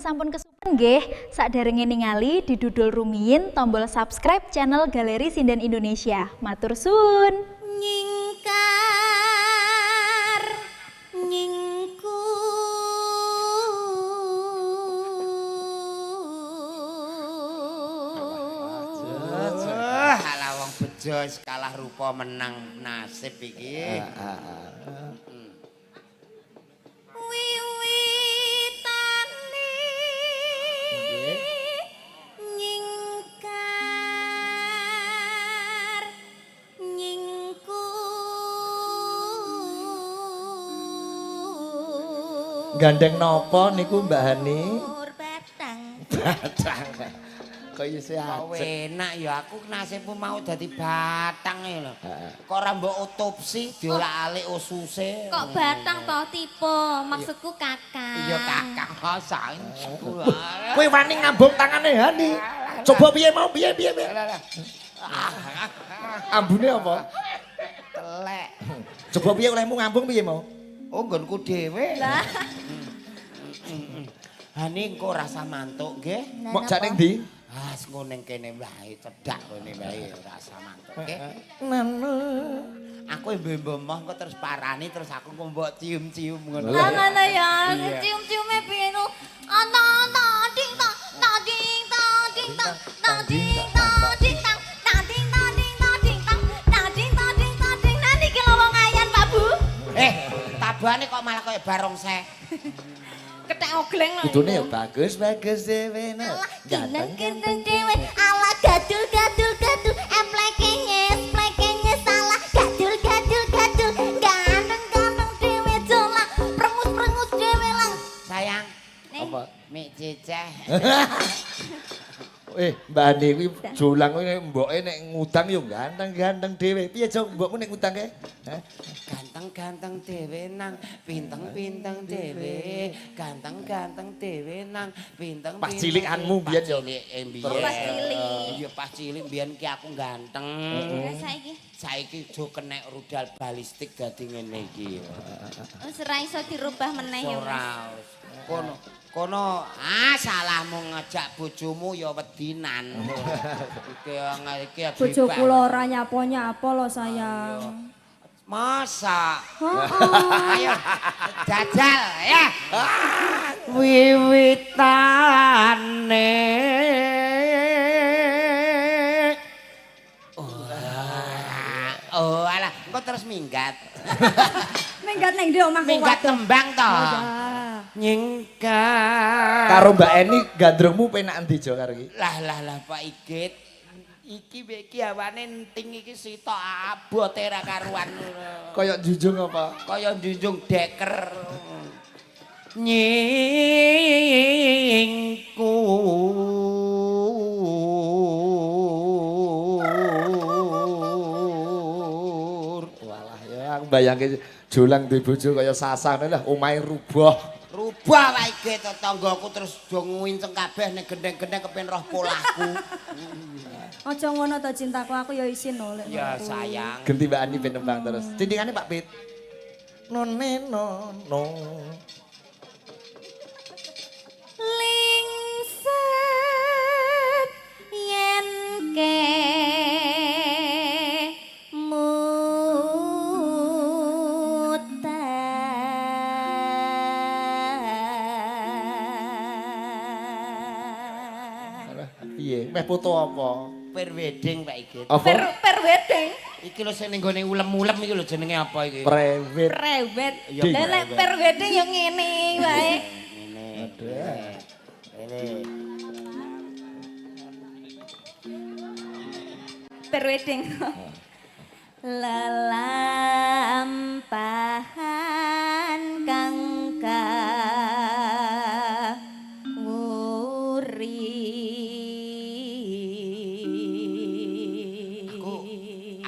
Sampun kesupen nggih, sakderenge ningali didudul rumiyin tombol subscribe channel Galeri Sinden Indonesia. Matur suwun. Nyingkar nyingku Alah wong bejo kalah rupa menang nasib iki. wiwitane nyingkar nyingku Gandeng nopo niku Mbak Hani? batang Batang. Kaya isih Kok ajek. enak ya aku nasibku mau dadi batang e lho. Kok ora mbok otopsi diolak-alik ususe. kok batang toh tipe maksudku kakak Iya kakak masa. Kowe wani ngambung tangane Hani. Coba piye mau piye. Ambune apa? Telek. Coba piye olehmu ngambung piye mau? Oh nggonku dhewe. lah Hani engko rasa mantuk nggih. Mok jane ndi? Ah, engko ning kene wae cedhak kene wae rasa mantuk nggih. Nanu. Aku mbemah kok terus parani terus aku kok mbok cium-cium ngono. lah ngono ya Iya. cium-ciume piye no ana ding tang ding tang ding tang ding tang ding tang ding tang ding tang ding tang ding tang ding tang ding nah niki lho wong ayan Pak Bu Tabane kok malah kaya barongsai. ketek ogleng lho Kudune ya bagus dhewe no. ganteng ganteng dhewe ala gadul gadul gadul emplekenge salah gadul gadul gadul ganteng ganteng dhewe jola prengus prengus dhewe lang Sayang, Apa? mik ceceh. Mbak Hani kuwi jolang kuwi mboke nek ngutang yo ganteng-ganteng dhewe. Piye Jong mbokmu nek ngutang ke? Hah? Ganteng-ganteng dhewe nang pinteng-pinteng dhewe. Ganteng-ganteng dhewe nang pinteng. Pas cilikanmu biyen yo. Pas cilik. Iya pas cilik biyen ki aku ganteng. saiki Saiki jo kena rudal balistik dadi ngene iki. wis ora iso dirubah meneh ya Mas Ora. Kono salahmu ngejak bojomu ya wedinan. Iki Bojo kula ora nyapa-nyapa lho sayang. Masa? Heeh. Ayo jajal ya. Wiwitane Oh, alah, engko terus minggat. Minggat ning ndi omahku Minggat tembang to. Oh ya. Nyingkat. Karo Mbak Eni gandrungmu penak endi Jo karo iki? Lah Pak Igit. Iki awane enting iki sitok abote ra karuan. Kaya junjung apa? Kaya njunjung deker. Nyingku. Walah ya aku bayangke jolang duwe bojo kaya sasang lah omahe rubuh. Rubah Pak Igit tanggaku terus do nguwinceng kabeh nek gendeng-gendeng kepen roh polahku. Aja ngono to cintaku, aku ya isin lho lek. Ya ngono kuwi. sayang. Genti Mbak Ani ben nembang terus. Tindingane Pak Pit. None no. lingset yen ke Piye? Meh foto apa? Perwedding Pak Igit. Apa? per wedding Iki lho sing ning gone ulem-ulem iki lho jenenge apa iki? Prewit. prewed Iya, lah lek prewed. per wedding ya ngene wae Ini. per wedding lelampahan kang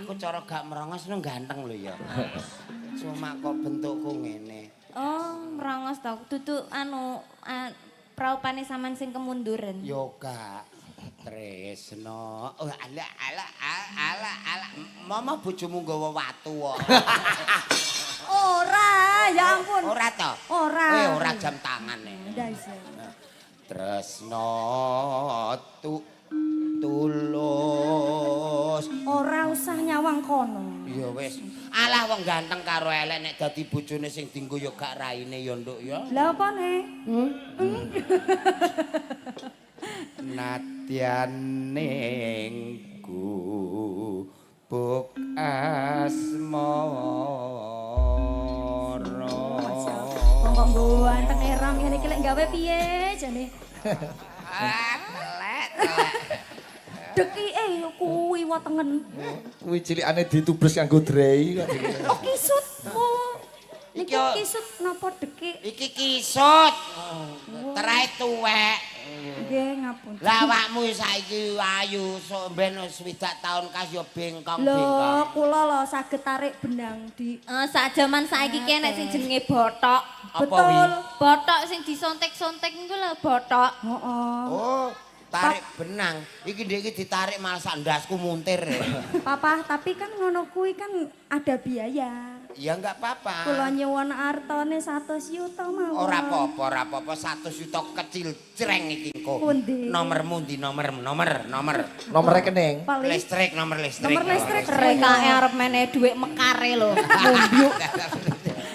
Aku cara gak merongos nu ganteng lho ya. Cuma kok bentukku ngene. oh merongos to dudu anu praupane sampean sing kemunduran Yo gak tresno. Oh ala. Mama bojomu nggawa watu kok. Ora, ya ampun. Ora to? Ora. Ora jam tangan nih. Ndas. tresno tulus. Ora usah nyawang kono. Ya wis. Alah wong ganteng karo elek nek dadi bojone sing dienggo ya gak raine ya nduk ya. Lah apa ne? Nadyan ningku buk asmara. Kok nggo anteng eram ngene iki lek gawe piye jane? Telek. Dekike yo kuwi wetengen. Kuwi cilikane ditubles kanggo drei kok. Kok kisut? Oh. Iki Iki yo- kisut napa dekik? Iki kisut. Terae tuwek. Nggih ngapun. Lah awakmu saiki ayu sok ben wis 20 taun kas yo bengkong. Lho, kula lho saged tarik benang di Sak jaman saiki ki enek sing jenenge botok. Apa betul. Botok sing disontek-sontek niku lho botok. Heeh. Oh, tarik benang. Iki ndek iki ditarik malah sak ndasku muntir. Papa, tapi kan ngono kuwi kan ada biaya. Ya enggak apa-apa. Kula nyuwun artone 100 yuta mawon. Ora apa-apa 100 juta kecil creng iki engko. Pundi? Nomormu ndi nomor. Nomor rekening. Paling Listrik, nomor listrik. Nomor listrik. Rekae arep meneh dhuwit mekare lho.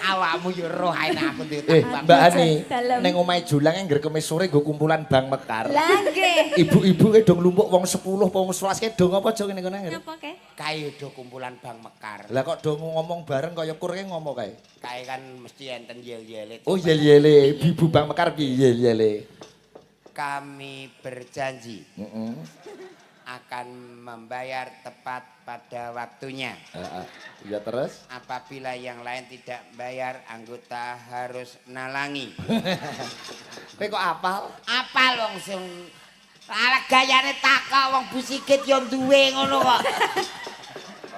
Awakmu yo roh ae nek aku duwe Mbak Ani, Dalem. ning omahe Julang engger kemis sore nggo kumpulan Bang Mekar. Lah nggih. Ibu-ibu ke dong lumpuk wong 10 apa wong 11 ke dong apa aja ngene kono. Napa ke? kae do kumpulan Bang Mekar. Lah kok dong ngomong bareng kaya kur ke ngomong kae. Kae kan mesti enten yel-yelit. Oh yel-yele, Bibu Bang Mekar piye yel-yele. Kami berjanji Heeh. akan membayar tepat pada waktunya. Heeh. Ya terus? Apabila yang lain tidak bayar, anggota harus nalangi. Kowe kok apal? Apal wong sing ala gayane takok wong busikit yo duwe ngono kok.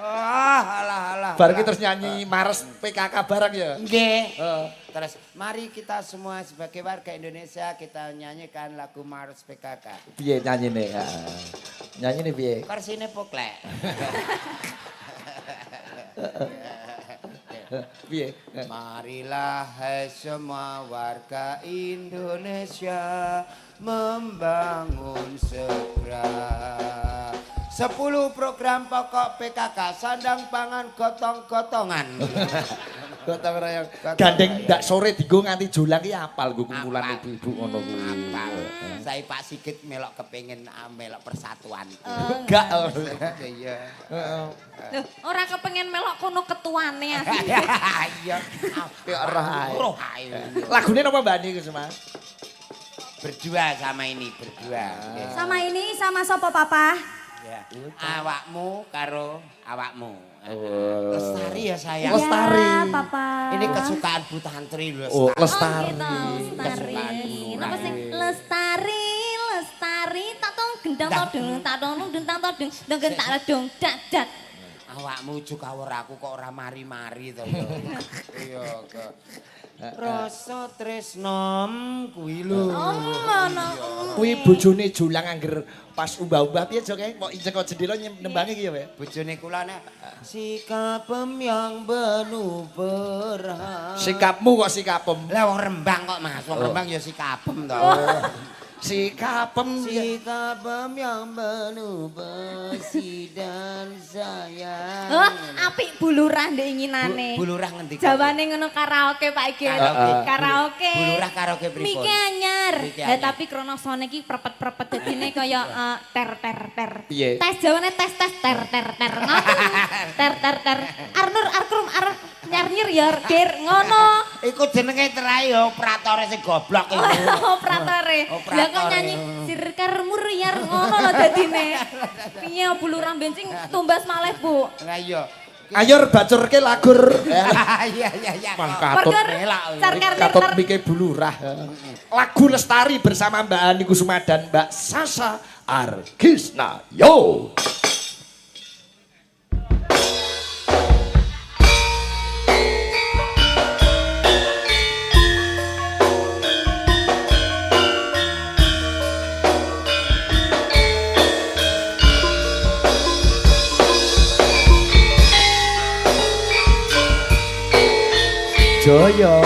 Alah. Bar iki terus nyanyi Mars PKK bareng ya. Nggih. Heeh. Terus mari kita semua sebagai warga Indonesia kita nyanyikan lagu Mars PKK. Piye nyanyine? Heeh. Nyanyine piye? Versine poklek. Piye? Marilah hai semua warga Indonesia membangun segera 10 program pokok PKK sandang pangan gotong-gotongan. Gotong royong. Gotong Gandeng royong. ndak sore dienggo nganti Julang ki apal nggo kumpulan Apal. ibu-ibu ngono kuwi. Apal. Saya Pak Sigit melok kepengin melok persatuan. Enggak. Iya. Heeh. Loh, ora kepengen melok kono ketuane asli. Iya. Apik roh ae. Roh ae. Lagune napa Mbak Ani Gus Mas? Berdua sama ini berdua. sama ini sama sapa papa? Ya. Awakmu karo awakmu. Oh. Lestari ya sayang. Lestari. Ya, papa. Ini kesukaan Bu Tantri loh. Oh, Lestari. Lestari. Lestari. Napa sing lestari tak tong gendang to deng tak tong dentang to deng deng tak dong dat. Awakmu juk kawur aku kok ora mari-mari to ya. Iya ke. Rasa tresnom kuwi lho. Kuwi bojone Julang angger pas umbah-umbah piye jo kae? Kok injek kok jendela nembange ki ya, Pak? Bojone kula nek sikapem yang penuh berhak. Sikapmu kok sikapem. Lah wong Rembang kok Mas, wong Rembang ya sikapem to. Sikapem. Sikapem yang penuh besi dan sayang. Oh, apik bulurah ndek inginane. Bulurah ngendi? Jawane ngono karaoke Pak Iki. Karaoke. Bulurah karaoke pripun? Miki anyar. Miki Lah anyar. tapi krono sone iki prepet-prepet dadine kaya ter. Piye? Tes jawane tes ter. Ngoten. Ter. Arnur arkrum nyar-nyir ya dir ngono. Iku jenenge terae ya operatore sing goblok iku. Operatore. Operatore. Lah kok nyanyi sirkar muryar ngono lho dadine. Piye bulurah bensin tumbas malih, Bu? Lah iya. Ayo bacurke lagur. Iya. Mangkat. Perker sarkar Katut mike bulurah. Lagu Lestari bersama Mbak Ani Kusuma dan Mbak Sasa Argisna. Yo. Joyo.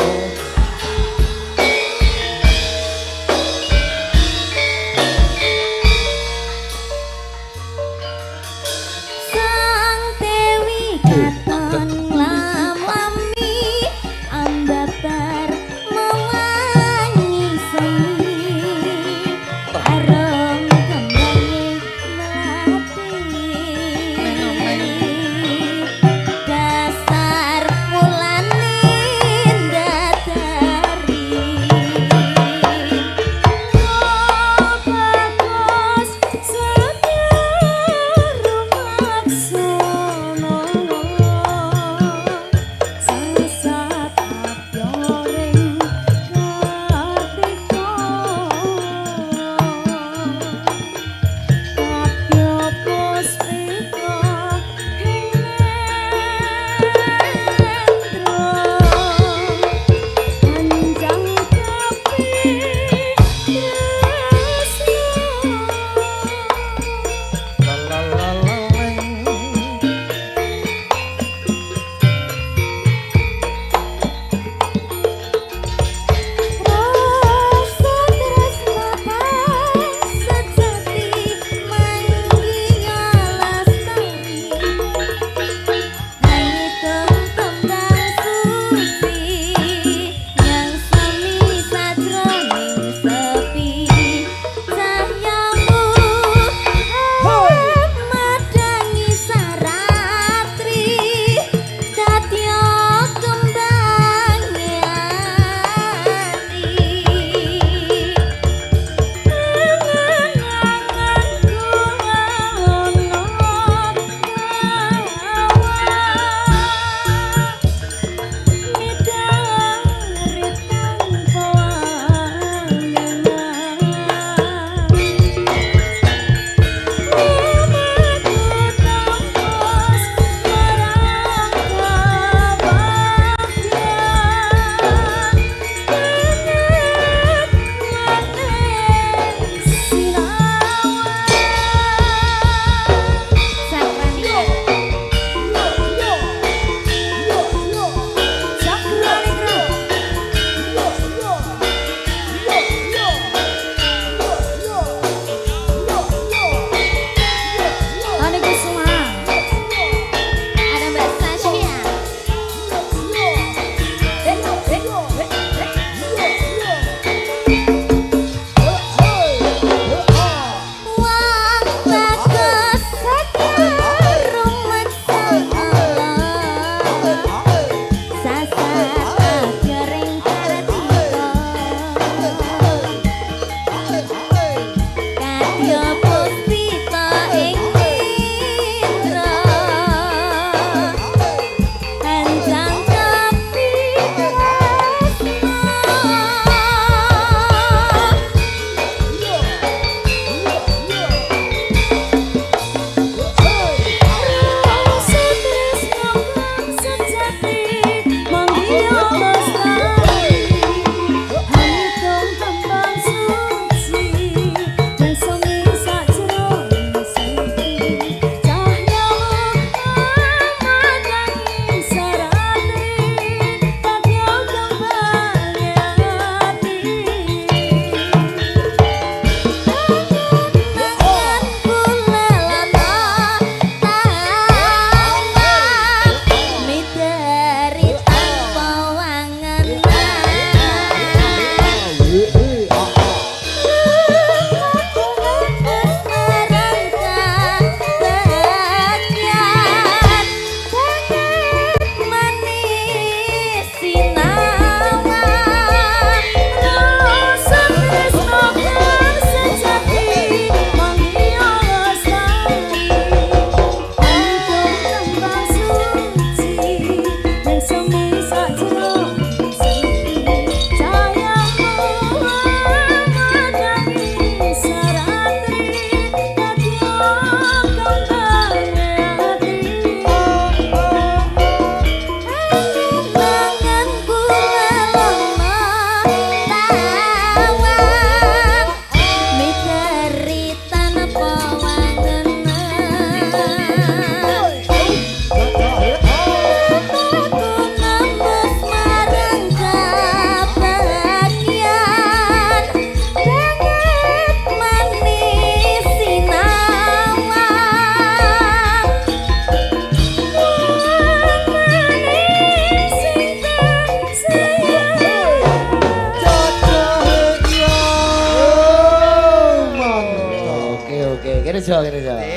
Kene Jo.